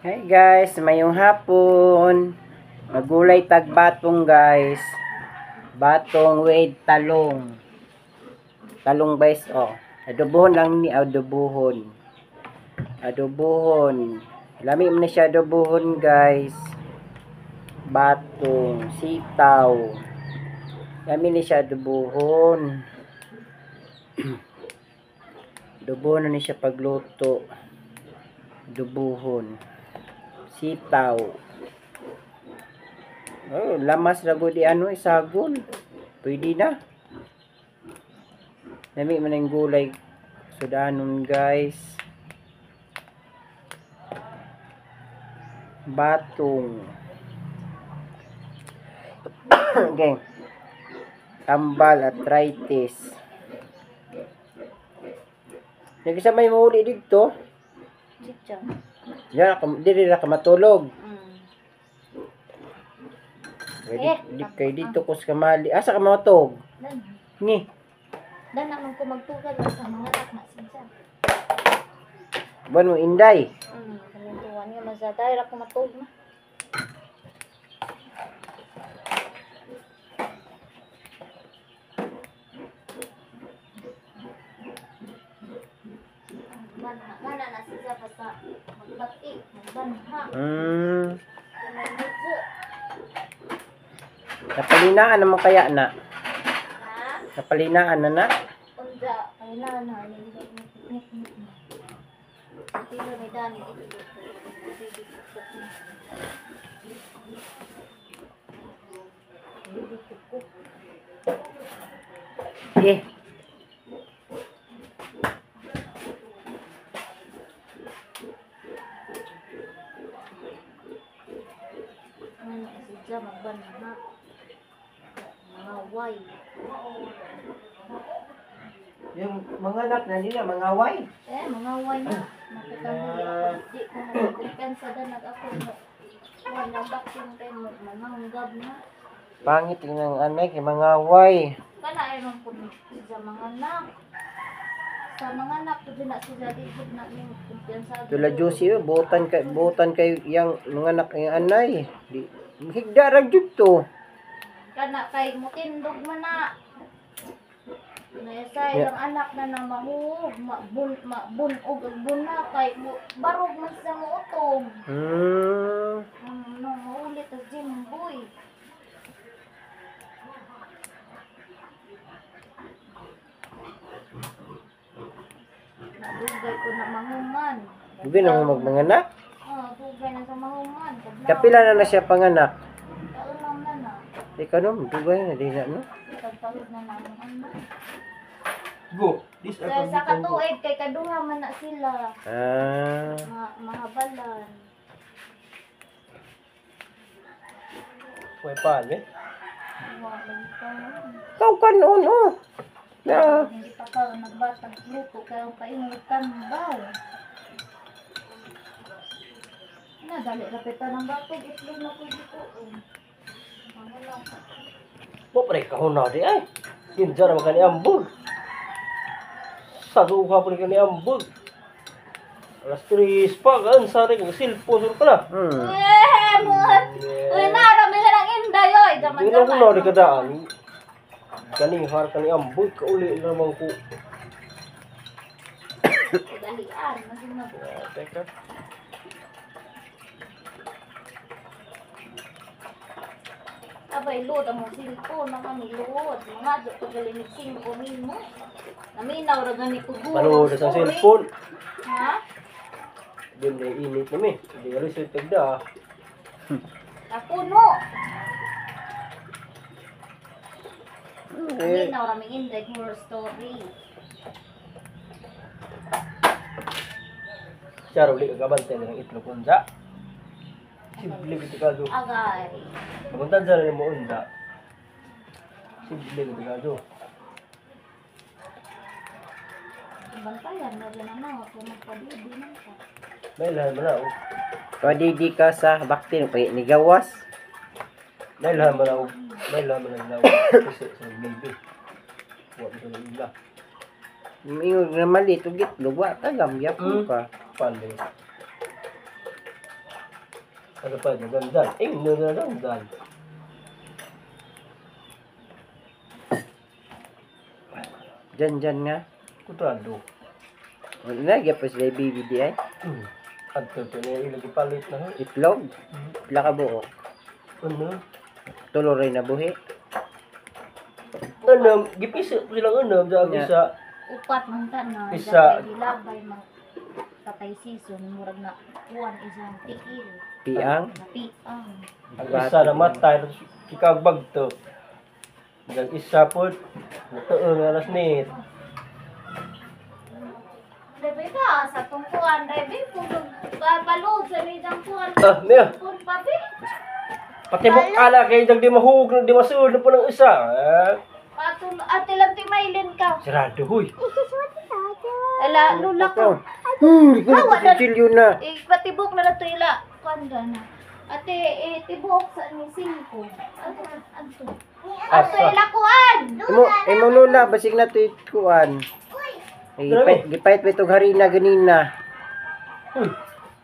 Hey guys, mayong hapon. Magulay tag batong guys. Batong with talong. Talong guys, oh. Adobohon lang ni adobohon. Adobohon. Lami mo na siya adobohon guys. Batong, sitaw. Lami na siya adobohon. Adobohon na siya pagluto. Adobohon. Sitaw. Oh, lamas na di isagol. Pwede na. Nami man ang gulay. Sudanon guys. Batong. Okay. Tambal arthritis. Nagisa may mahuli dito. Chicha. Yan, dili na ka matulog. Kay dito ko sa kamali. Asa ka matog? Dan. Ni. Dan naman ko magtugal sa mga anak na siya. Buwan mo inday. Kalintuan nga man sa tayo ako matug na. Mana na siya pa sa magbati, magbanha. Napalinaan naman kaya na. Ha? Napalinaan na na. Unda, kailangan na. Tilo ni Dani. Eh. Ano siya magbanha. Mga way. Yung mga anak na nila, mga away. Mga way na. Nakatanggal ako. Di ko nakatikan sa danag ako. Wala vaccine kayo. Mamanggab na. Pangit ng anay, mga away. Kana ay man po sa mga anak. Sa mga anak, ito na sila dito na yung kumpiyansa. Tula Josie, butan kay yang mga anak yung anay. Di, higdarag dito. Kana kay mutindog man na. Nasa ilang anak na na mahuhog, mabunog ang buna kay barog man sa utong. Maulit ang jimboy. Dugay ko na mahuman. Dugay na mo magmanganak. Dugay na sa mahuman. Kapila na siya panganak. Kaulang na na. Ikaw no, dugay na din na no. Pagpalod na namin anak. Go. Sa katuig kay kaduha man na sila. Mga balan. Way pa eh. Wala pa. Kau kan oh. Na. Hindi pa ka nagbatang luto kaya paingon tambal. Dali lapitan ng bato, itlog na po dito. Pre kahuna di ay. Kinjar makan ni ambul. Satu ka pun ni ambul. Alas 3 pa kan sari kang silpo sur kala. Mut. Uy narami nga ng inday oy, Di na ko na di kadaan. Kani har kani ambul ka uli lamang ko. Dalian, masing na. Teka. Abay, load ang mga silpo na kami load. Mga do pagalinig 5 mimo. Naminaw ra gani ko guro. Panood sa cellphone. Ha? Din na init na mi. Di gali sa tagda. Ako no. Naminaw ra mi inday horror story. Charo di kagabante ng itlog unsa. Simple gitu ka do. Agay. Paguntan sa mo unsa. Simple gitu ka do. Bantayan na rin na ako magpadidi man ka. Dahil mo na. Pwede di ka sa baktin kay ni gawas. Dahil mo na. Dahil mo na. Kasi sa maybe. Wa mo na ila. Yung na mali to git lugwa tagam yapon ka. Pande. Ano pa, nagandaan. Nagandaan. Dyan nga. Kutrado. Wala na, gyapon sila baby di ay. At ito na ilagi palit na. Itlog. Pila ka buok. Ano? Tuloy na buhi. Ano? Gipiso silang ano. Sa isa. Upat man ta na. Isa. Dilabay mag patay season. Murag na kuwan isang tiil. Piang. Na piang. Ang isa na matay. Kikagbag to. Ang isa po. Natuon alas nit. Debe ka sa tungkuan. Debe kung balod sa midang kuwan. Mia. Kung papi. Pati mo kala kayo di mahug. Di masuod na po ng isa. Patong ate lang timailin ka. Sirado huy. Ala, lula ko. Hawa na. Chilyo na. Patibok na na to ila. Kanda na. Ate, tibok sa ni 5. Ato. Ato ila kuan. Imo lula, basig na to kuan. Gipait bitog harina ganina.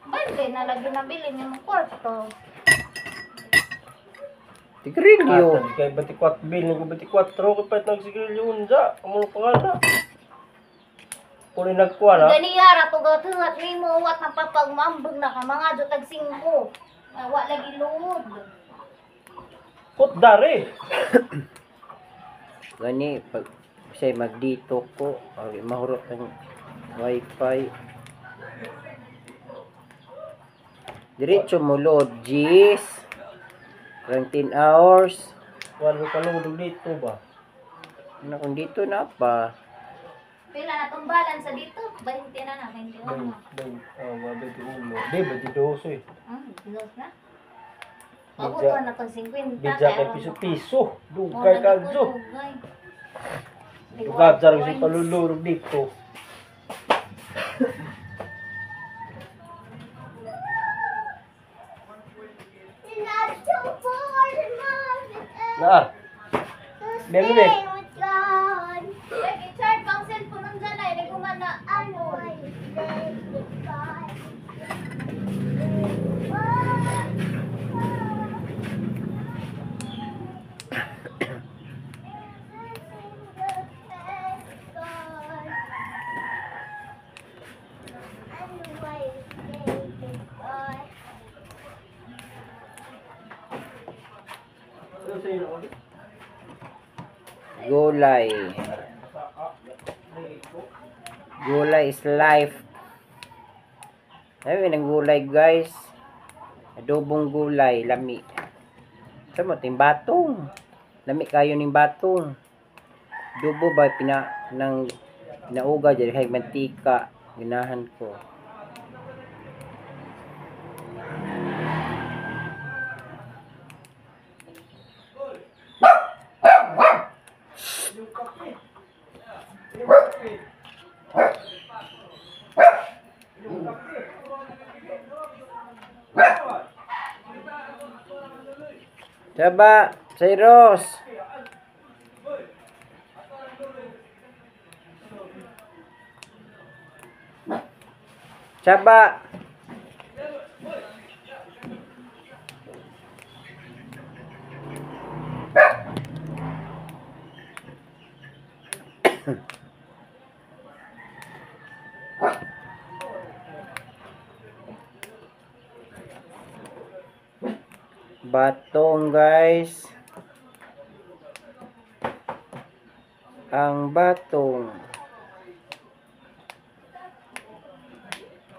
Bante na lagi nabili niya ng kwarto. Tigrilyo. Atan kay 24 bil ng 24 kapit nagsigilyo unsa. Amo pangala. Kung nagkuha na. Gani yara to gatuhat nimo wat na papagmambog na ka mga jotag 5. Wa lagi luod. Put dare. Gani pag say magdito ko, mahurot ang wifi. Diretso mo load, jeez. 10 hours. Wala ka lulog dito ba? Ano kung dito na pa? Pila na tong balance sa dito? 20 na na, 21 na. Wala dito ulo. Di ba dito eh. Bilos na. Pabuto na tong 50. Bidya kay piso-piso. Dugay ka jo. Dugay sa rin palulurog dito. Na. Bebe. I-charge pang cellphone ng dyan ay nagumana. Ano? Gulay. Gulay is life. Ayun ang gulay guys. Adobong gulay, lami. Sama ting batong. Lami kayo ning batong. Adobo ba pinauga diri hay mantika, ginahan ko. Coba, Cyrus. Coba. Batong guys. Ang batong.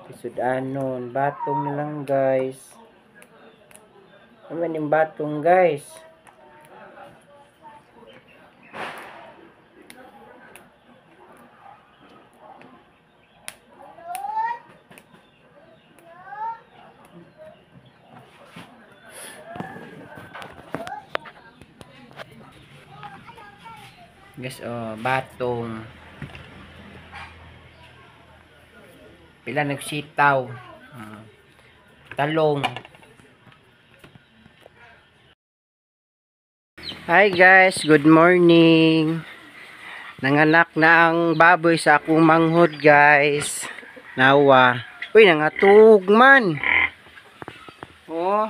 Isudanon. Batong na lang guys. Ano yung batong guys? Guys, batong. Pila nagsitaw. Talong. Hi guys, good morning. Nanganak na ang baboy sa akong manghod guys. Nawa. Uy, nangatug man. Oh.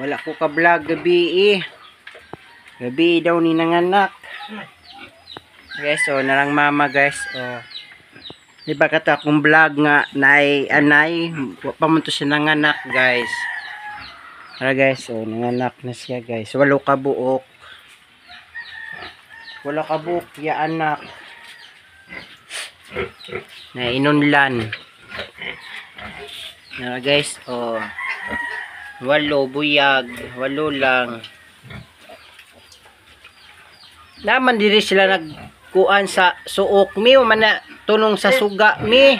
Wala ko ka-vlog gabi eh. Gabi daw ni nanganak. Guys, oh, narang mama guys. Oh. Di ba kata akong vlog nga anay, pamunto siya nanganak guys. Tara guys, oh, nanganak na siya guys. Walo ka buok. Wala ka buok, ya anak. Na inunlan. Tara guys, oh. Walo, buyag. Walo lang. Naman diri sila nagkuan sa suok mi. Mana tunong sa suga mi.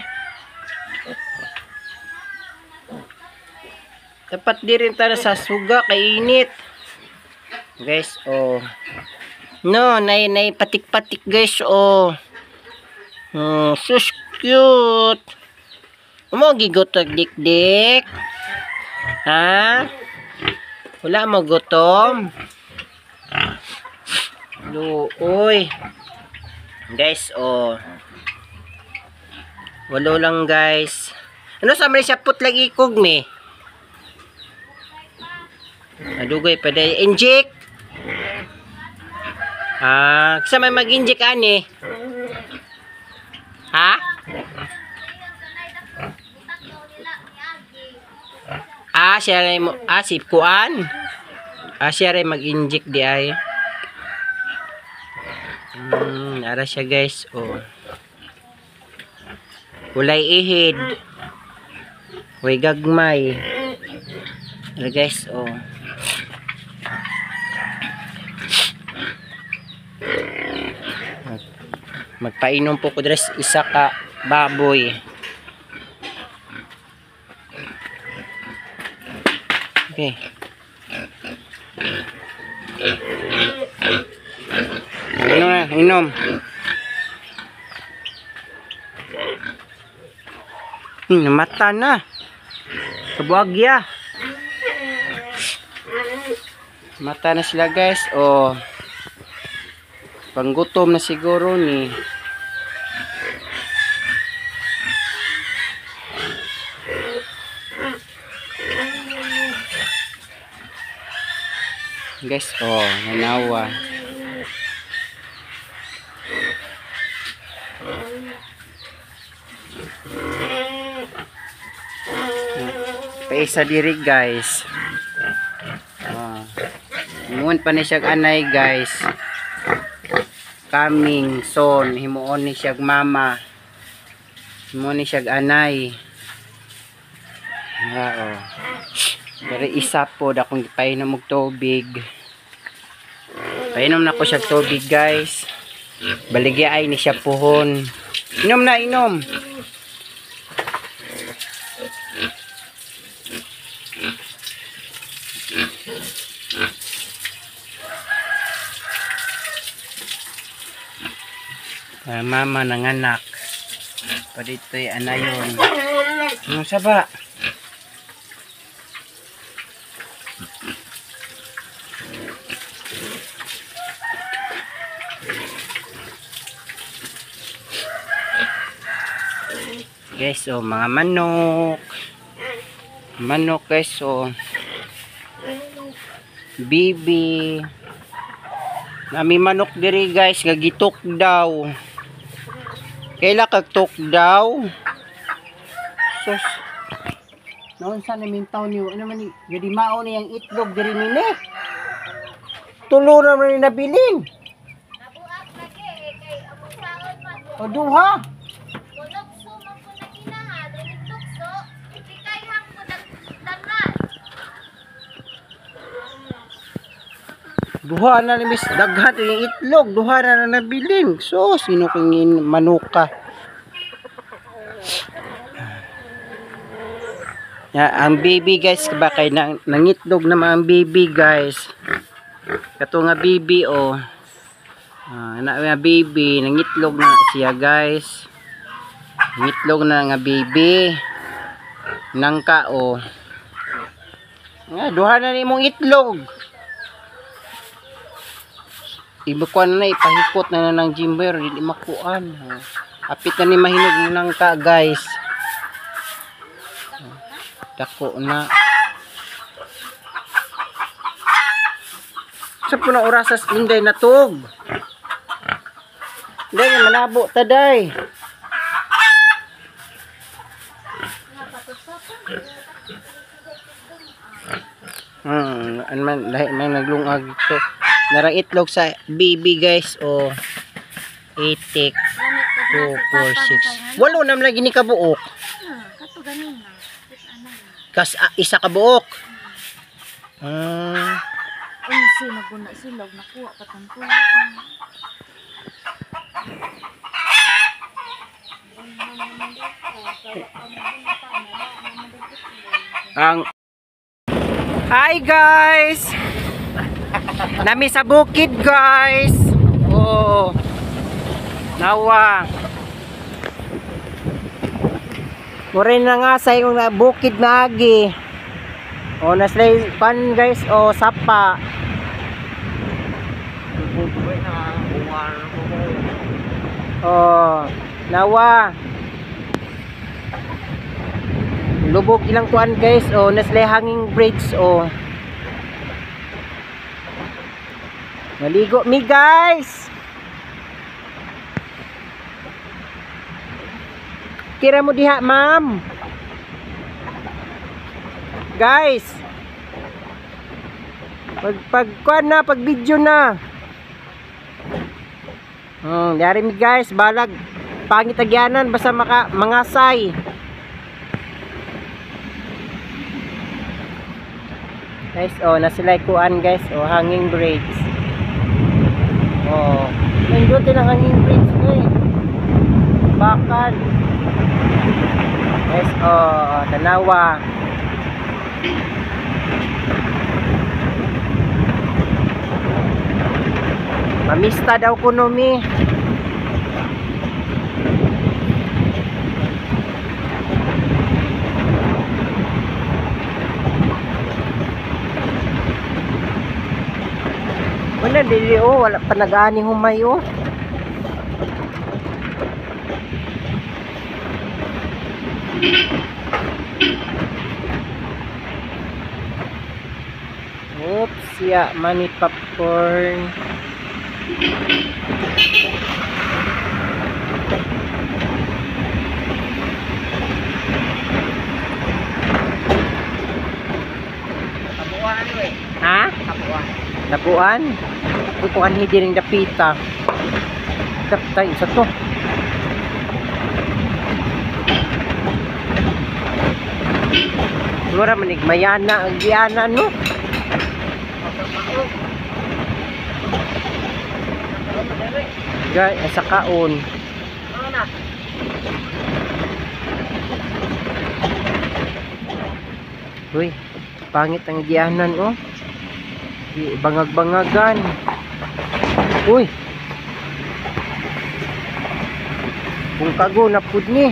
Dapat di rin tayo sa suga, kainit. Guys, oh. No, nay patik-patik guys, oh. So cute. Mo gigotok dik-dik. Ha? Wala mo gutom? Luoy. Guys, oh. Walo lang guys. Ano sa man siya put lagi kog mi? Adugay pa day inject. Sa may mag-inject ani? Ha? Siya rin mo, si Kuan. Siya rin mag-inject di ay. Ara siya guys, oh. Kulay ihid. Way gagmay. Ara guys, oh. Magpainom po ko dress isa ka baboy. Okay. Inom na, inom. Namata na. Kabuagya. Mata na sila guys. Oh. Panggutom na siguro ni. Guys, oh, nanawa. Paisa diri guys. Ingon pa ni siya anay guys. Coming soon. Himuon ni siya mama. Himuon ni siya anay. Oh. Pero isa po dakong painom og tubig. Painom na ko siya tubig guys. Baligya ay ni siya puhon. Inom na, inom. Mama nanganak. Pa dito'y anayon. Ano saba? Guys, oh, mga manok. Manok guys, oh. Bibi. Nami manok diri guys, gagitok daw. Kaila kagtok daw. Sus. Noon sa namin taon niyo, ano man ni, gadi mao na yung itlog diri nini. Tulo na man ni nabilin. Nabuak lagi kay among saon man. O duha. Tulokso man ko na inaha, dili tukso. Ikay hang ko nagdangan. Duha na ni mis daghan yung itlog, duha na nabilin. So, sino kang manuka? Ang baby guys, bakay nangitlog naman ang baby guys. Kato nga baby oh. Anak nga baby, nangitlog na siya guys. Nangitlog na nga baby. Nangka oh. Duha na ni mong itlog. Ibukuan na ipahikot na ng gymber, hindi makuan. Apit na ni mahinog ng ka guys. Dako na. Sa po na orasas inday natog. Day manabo taday. Anman lahi man naglungag ito. Narang itlog sa baby guys o itik 2, 4, 6. Walo naman lagi ni kabuok. Kato ganin na. Kas isa kabuok. Unsi naguna silog nakuha patanto. Ang Hi guys. Nami sa bukid guys. Oh. Nawa. Murin na nga sa yung bukid na agi. Oh, naslay pan guys. Oh, sapa. Oh, nawa. Lubog ilang kuan guys. Oh, naslay hanging bridge. Oh. Naligo mi guys. Kira mo diha, ma'am. Guys. Pag video na. Yari mi guys, balag pangit agyanan basta mangasay. Guys, oh, nasilay kuan guys, oh, hanging bridge. Oh, nandun din ang hanging bridge eh. Bakal. Guys, oh, tanawa. Mamista daw kuno mi. Wala dili oh, wala pa nag-ani humay oh. Oops, ya, money popcorn. Ha? Tapuan? Tapuan hindi rin dapita. Taptay, isa to. Siguro manigmayana ang giyana no? Guys, sa kaon. Uy, pangit ang giyanan oh. Bangag-bangagan. Uy. Kung kago na pud ni.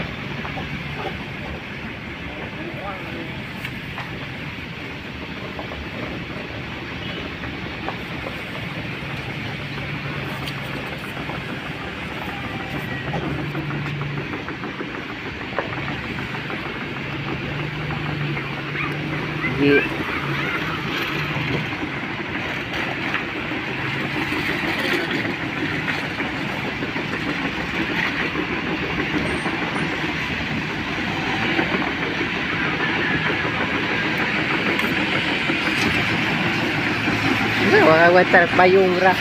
Water payung ra.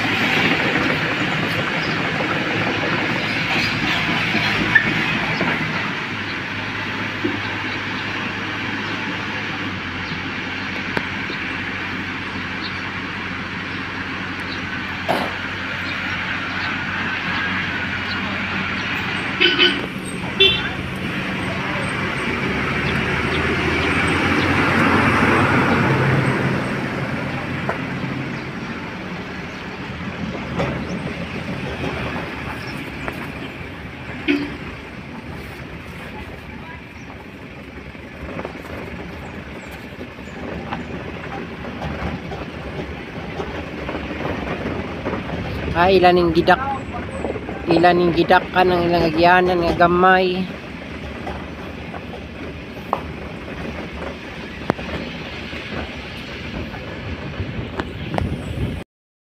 Ilaning gidak ka ng ilang agyanan nga gamay.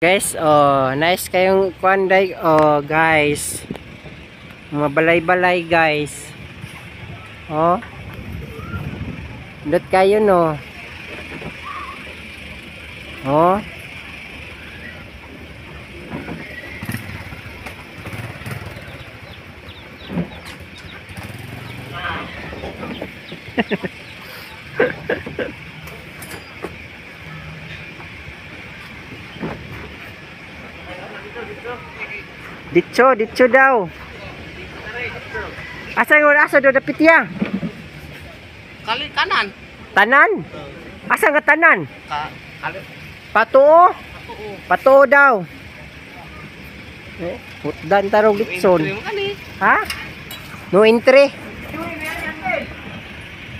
Guys, oh, nice kayong kwanday. Oh, guys. Mga balay-balay, guys. Oh. Dot kayo, no. Oh. Ditso daw. Asa do dapit ya? Kali kanan. Tanan? Asa nga tanan? Kali Patuo? Patuo daw. Putdan tarong ditson. kani. Ha? No entry.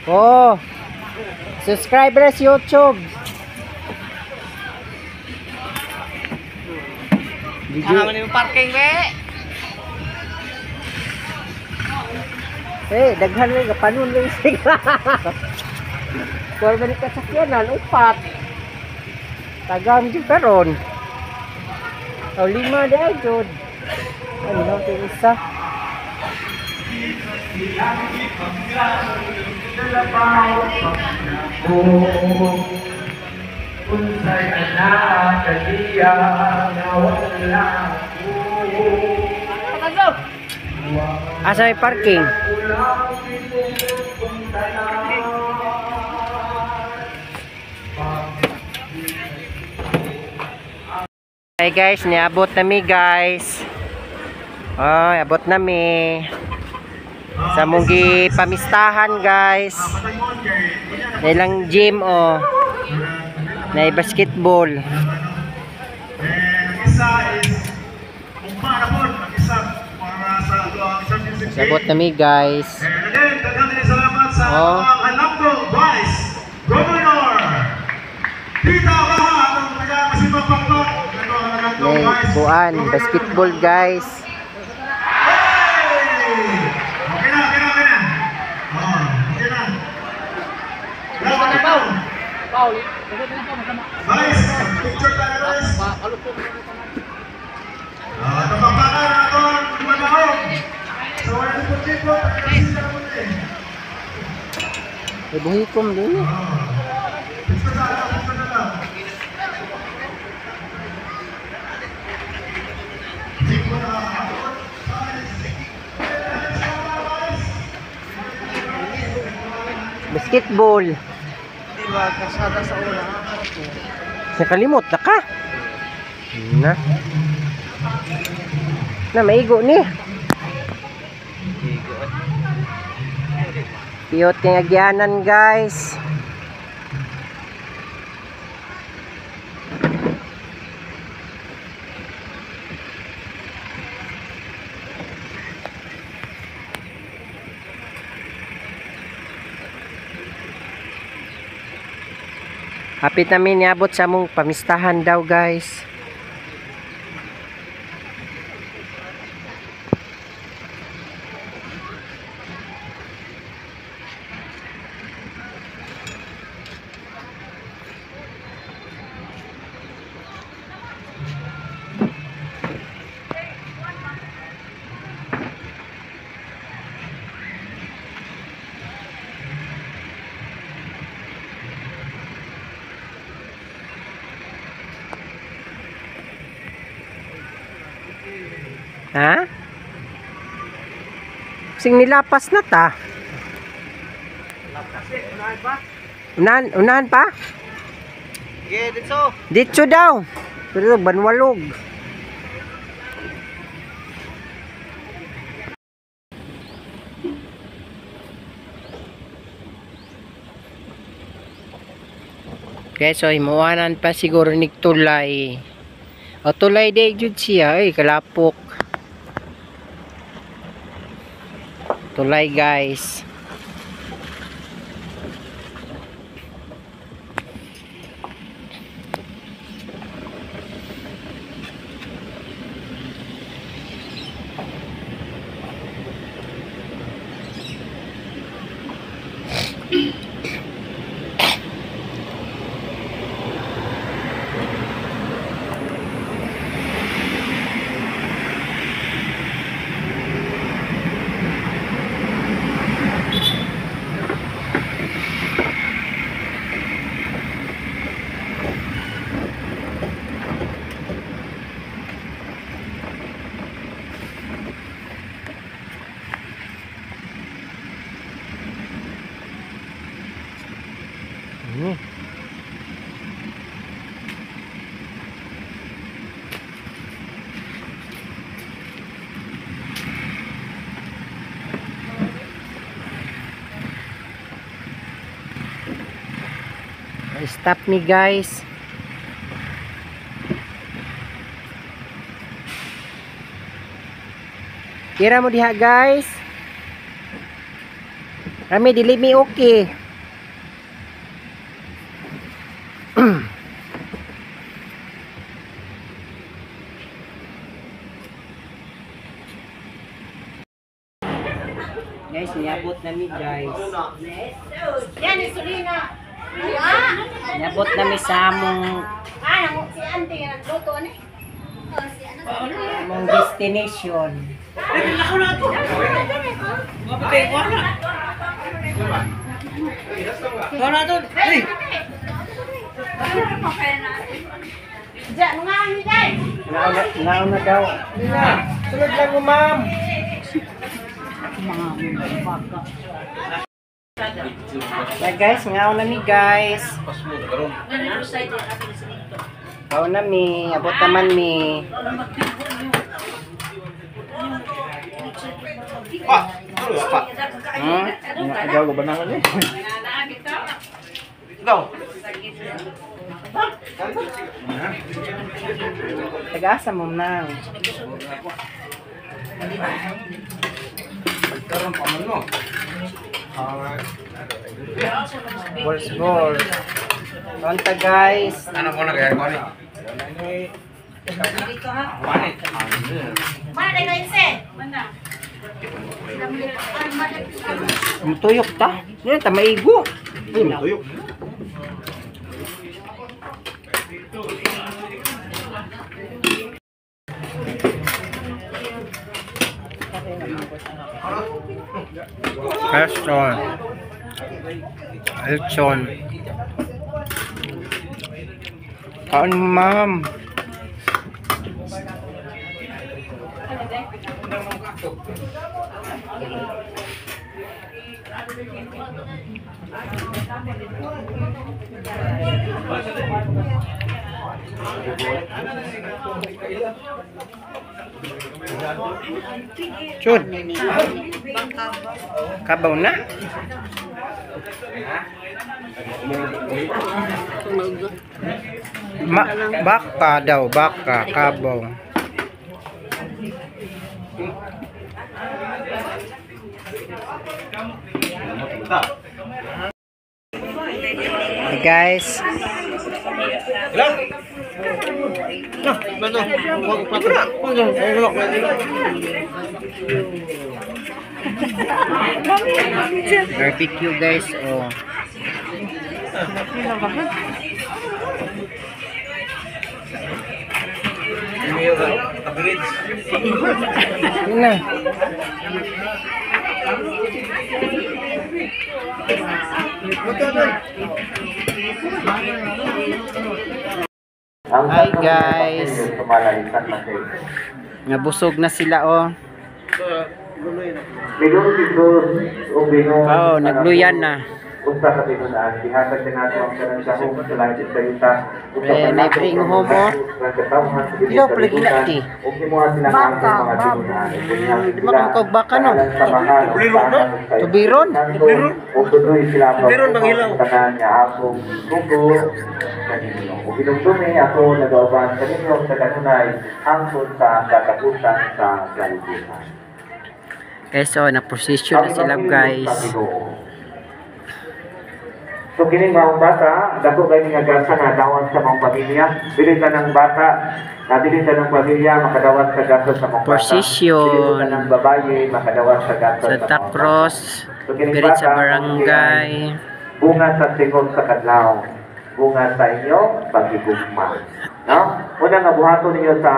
Oh. Subscribers YouTube. Kami ni parking we. Daghan lang kapanon lang siya. Kuha ba ni kasakyanan, upat. Tagam dyan karon. O, 5 di ay, Jod. Ano lang ito isa? Unsay na kaliya na wala asa may parking? Hey guys, niabot nami guys. Oh, abot nami. Sa mong pamistahan guys. Nilang gym oh. Na basketball. Sabot nami guys. Oh. May kuan basketball guys. Buhikom din eh. Basketball. Diba kasada sa una. Nakalimot na ka. Na. Na maigo ni. Piyot kang agyanan guys. Hapit namin niabot sa mong pamistahan daw guys. Ha? Sing nilapas na ta. Unahan pa? Okay, dito. Ditso daw. Pero banwalog. Okay, so imuwanan pa siguro ni tulay. O tulay day jud siya, ay kalapok. Tulay guys. Stop me guys. Kira mo diha guys. Kami dili mi okay. Guys, niabot na mi guys. Yan, isulina. Niabot na mi sa among Si Auntie nga nagluto ni. among destination. Diyan, mga ni guys. Nauna daw. Tulad lang mo, ma'am. Yeah, guys, ngaon na mi guys. Ngaon na mi, abot naman mi. Agaw ko ba na ano? Go. Taga-asa mo nang. Karon pa man no. Balls. Konta guys. Ano ko na kaya ko ni? Mana na ise? Mana? Tuyok ta. Dili ta maigo. Tuyok. Lechon. Kaon ma'am. Chud. Kabaw na. Baka daw, baka, kabaw. Hey guys. Barbecue guys, oh. Yun na. Hi guys. Nabusog na sila oh. Oh, nagluyan na. Usa ka tinunan, dihatag na nato ang kanang sahog sa langit sa yuta. May bring home mo. Ilaw pala ginati. Ug himuha sila ng mga tinunan. Di ba kung kagbaka no? Tubiron no? Tubiron? Ug tuloy sila ang tubiron bang ilaw? Tanan niya akong tubo kanino. Ug hinumdumi ako nagawaban kanino sa kanunay hangtod sa katapusan sa kalibutan. Okay, so na-position na sila guys. So kining mga bata, dako kayo nga gasa nga dawat sa mga pamilya. Dili ka ng bata, dili ka ng pamilya makadawat sa gasa sa mga bata. Position. Dili ka ng babae makadawat sa gasa sa Santa mga Cruz, bata. So kining Diretso bata, Barangay. bunga sa tingog sa kadlaw. Bunga sa inyong pagigugma. No? Una nga buhaton ninyo sa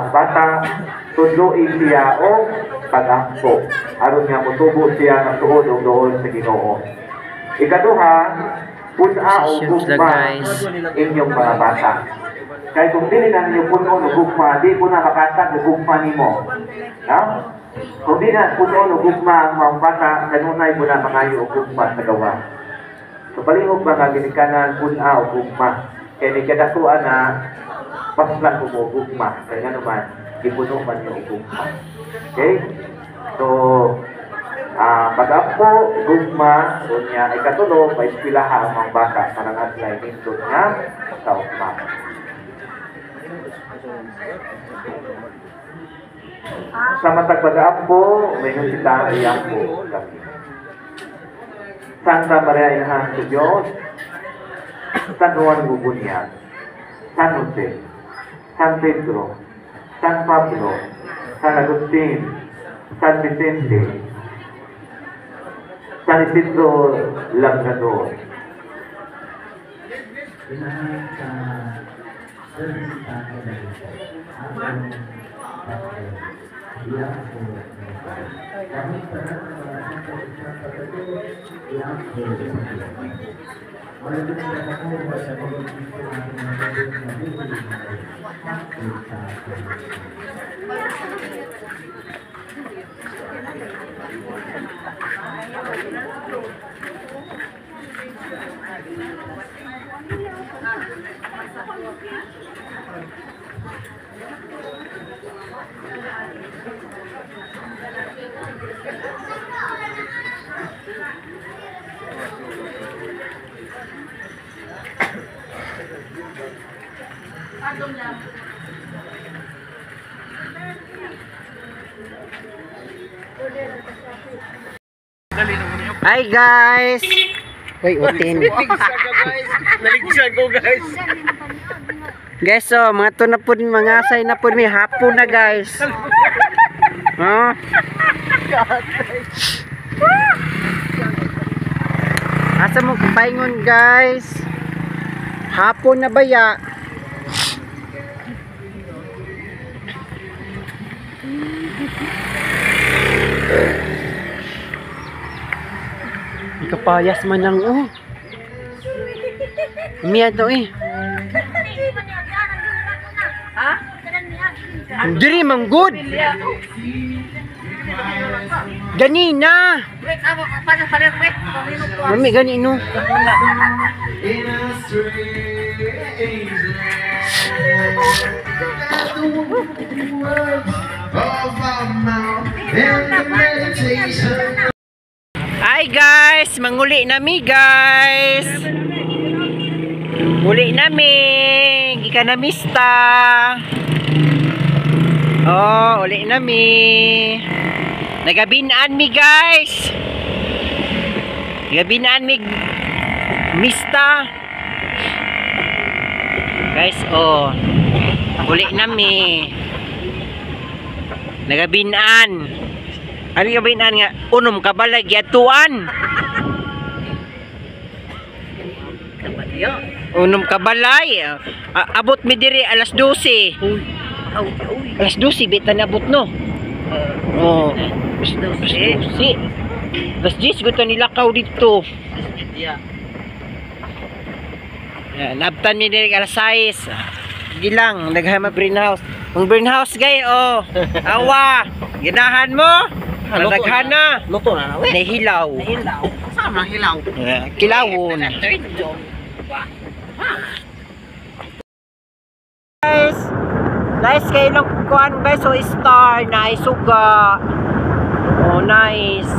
bata, tudloin siya o pag-angko. Aron nga mutubo siya ng tuod o doon sa Ginoo. Ikaduha, puna o gugma inyong mga bata. Kaya kung dili na ninyo puno o gugma, di po na makasag o gugma nimo. No? Kung di na puno o gugma ang mga bata, kanunay po na mangayo o gugma sa gawa. So palihog ba nga ginikanan kuna o gugma. Kaya ni kadakuan na paslan ko mo gugma. Kaya nga naman, ipuno man yung gugma. Okay? So, pag-apo, gugma, doon niya, ikatulo, may espilaha ang mga bata parang adlay nito nga sa ugma. Sa matag pag-apo, may nusita ay apo. Santa Maria Inahan sa Diyos, San Juan Gubunyag, San Jose, San Pedro, San Pablo, San Agustin, San Vicente, San Isidro Labrador. Hi guys! Uy, utin. Naligsan ko guys. Guys, so, mga to na po, mga asay na po, may hapon na guys. Oh. Asa mo kapaingon guys? Hapon na ba ya? Kapayas man lang oh. Umiyan to eh. Diri man good. Ganina. Mami ganino. Hi guys, manguli nami guys. Uli nami, gikan na mista. Oh, uli nami. Nagabinaan mi guys. Nagabinaan mi mista. Guys, oh. Uli nami. Nagabinaan. Ano yung kabinaan nga? Unom kabalay gyatuan. Unom kabalay. Abot mi diri alas 12. Alas 12 bitan abot no. Oh. Alas 12. Alas 10 gusto nilakaw dito. Nabtan mi diri alas 6. Gilang naghama greenhouse. Ang greenhouse gay oh. Awa. Ginahan mo. Naghan na. Luto na nawe. Nahilaw. Hilaw. Sama hilaw. Kilawon. Guys, nice kayo lang kuhan guys. So star na isuga. Oh nice.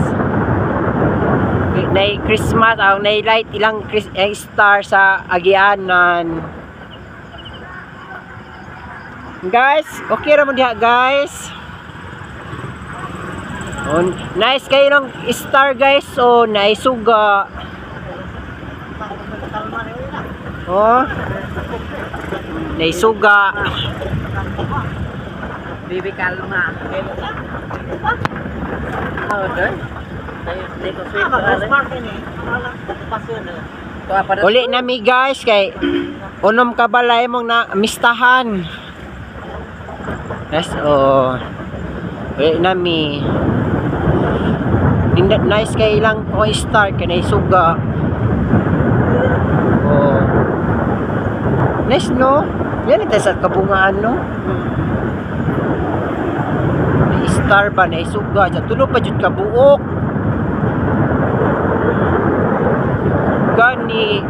Na Christmas ang na light ilang star sa agianan. Guys, okay ra mo diha guys. Oh, nice kayo lang star guys. Oh, naisuga. Oh. Naisuga. Bibi kalma. Oh, doon. Uli nami guys kay unom kabalay mong na mistahan. Yes, oh. Uli nami. Nice kay ilang ko star kay naisuga. Oh. Nice no? Yan ito sa kabungaan no? May star ba naisuga? Tulo pa jud kabuok. Gan ni.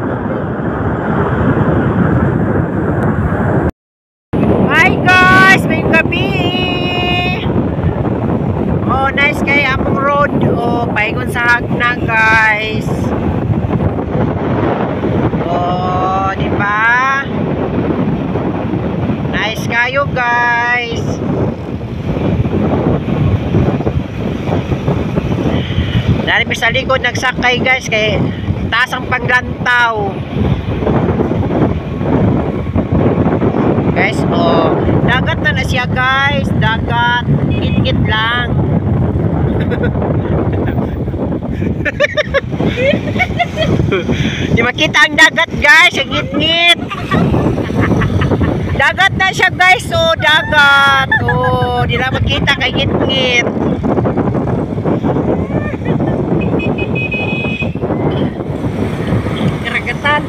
Hi guys, may gabi. Oh, nice kay among road. Oh, paingon sa hagna guys. Oh, di ba? Nice kayo guys. Dari pa sa likod nagsakay guys kay taas ang paglantaw. Guys, oh, dagat na siya guys, dagat, ngit-ngit lang. Di makita ang dagat guys, ang ngit-ngit. Dagat na siya guys, oh, dagat. Oh, di na makita kay ngit-ngit. Karagatan.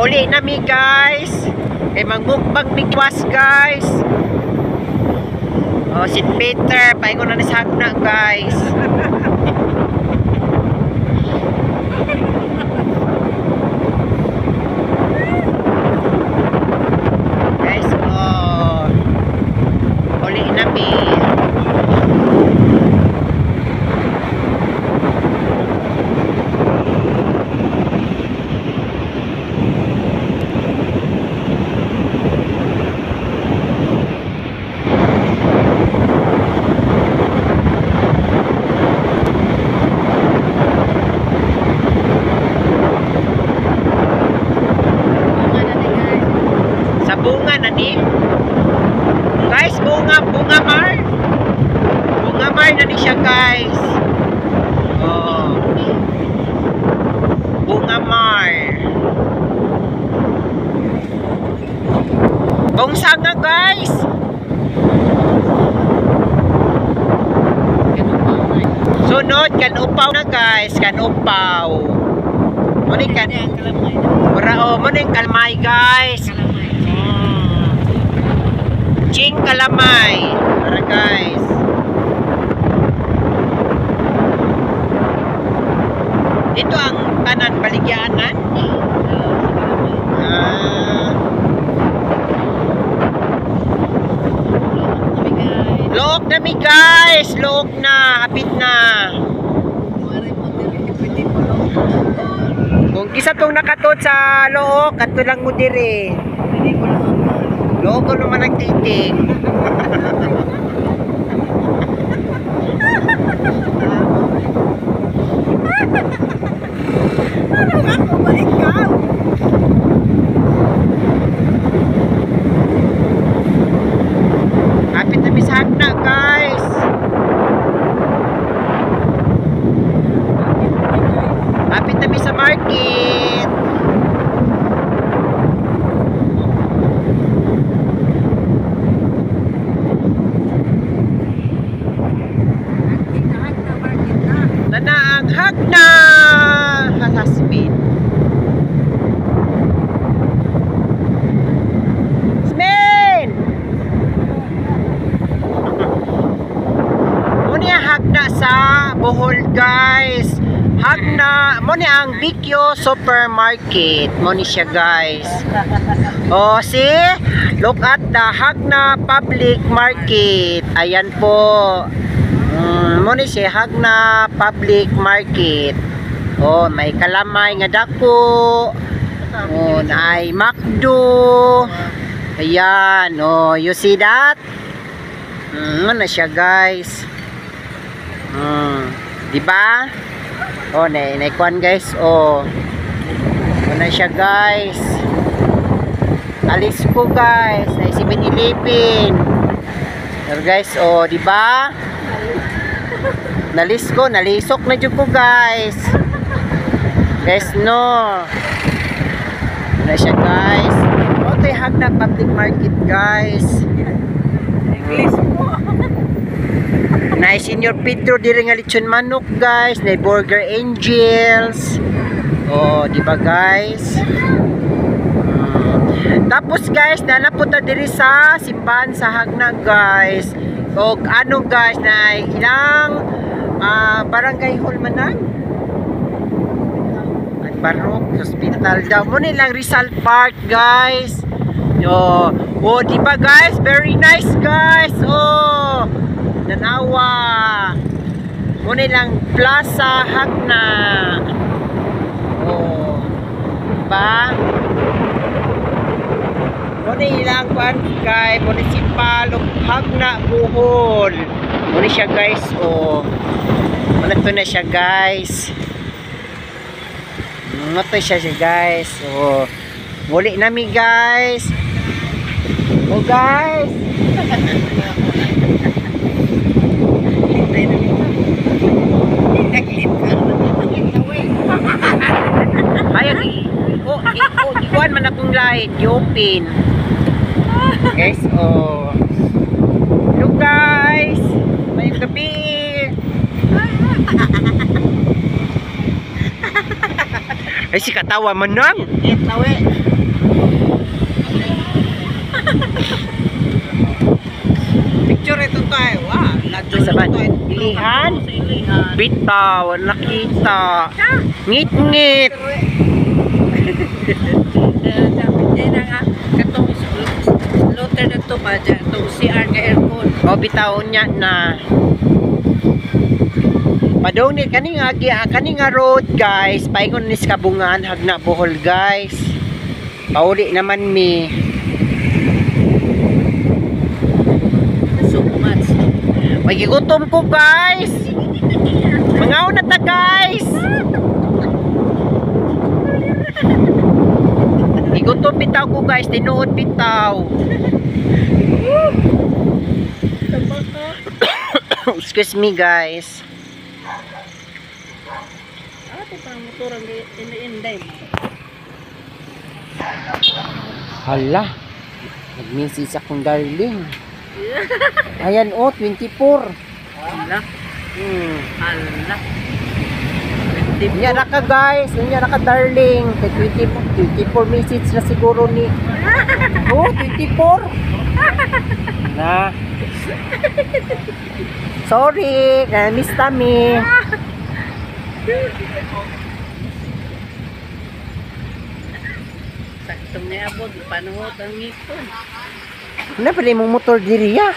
Uli na mi guys. Kay mangbukbang bigwas guys. Oh, St. Peter, paingon na sa hagna guys. Guys, oh. Uli na mi. Sa bunga na ni. Guys, bunga mar. Bunga mar na ni siya guys. Oh. Bunga mar. Bongsa nga guys. Sunod kan upaw na guys, kan upaw. Muni kan muni kalmay guys. Ching kalamay. Para guys. Ito ang kanan baligyanan. Look na mi guys. Look na. Hapit na. Kung kisa tong nakatod sa look, kato lang mo dire. Look ko naman nagtiting. Kapit na bisag na guys. Kapit na sa market. Nanaang hagna hasasbin. Smen! Muna hagna sa Bohol guys. Hagna, muna ang Bikyo Supermarket. Muna siya guys. Oh, see? Look at the Hagna Public Market. Ayan po. Muna siya Hagna Public Market. Oh, may kalamay nga dako. Oh, ay McDo. Ayan, oh, you see that? Muna siya guys. Diba? Oh, naikuan guys. Oh. Muna siya guys. Alis ko guys. Na 7-Eleven. Pero guys, oh, diba? Nalis ko, nalisok na dyan ko guys. Guys, no. Wala siya guys. O, ito'y Hagna Public Market guys. English mo. Na Senior Pedro diri nga lechon manok guys. Na Burger Angels. O, diba guys? Tapos guys, nanapunta diri sa simbahan sa Hagna guys. O ano guys, na ilang barangay hall manan? At Barok Hospital daw. Muna lang Rizal Park guys. Oh, di ba guys? Very nice guys. Oh, nanawa. Muna lang Plaza Hagna. Oh, diba? Muna ilang kuan kay Municipal of Hagna Bohol. Muna siya guys. Oh, muna to na siya guys. Muna to siya guys. Oh, muli nami guys. Oh guys. Ayan, ikuan man akong light, i-open. Guys, oh. Hello guys. May gabi. Ay, si katawa man nang. Itawe. Picture ito tayo. Sa ba? Ilihan? Bitaw, nakita. Ngit-ngit. Katong loter na to ba dyan? Itong CR ka aircon. O, bitaw niya na. Padong ni kaninga road guys. Paingon ni Kabungan, Hagna Bohol guys. Pauli naman mi. So much. Magigutom ko guys. Mangaw na ta guys. Igutom bitaw ko guys, tinuod bitaw. Excuse me guys. Ate pa motor ang inday. Hala. Nag-message akong darling. Ayan oh, 24. Hala. Hala. Unya na ka guys, unya na ka darling. Kay 24 message na siguro ni. Oh, 24. Na. Sorry, miss kami. Saktong niabot, panuhot ang ngipon. Ano pala mong motor diri ya?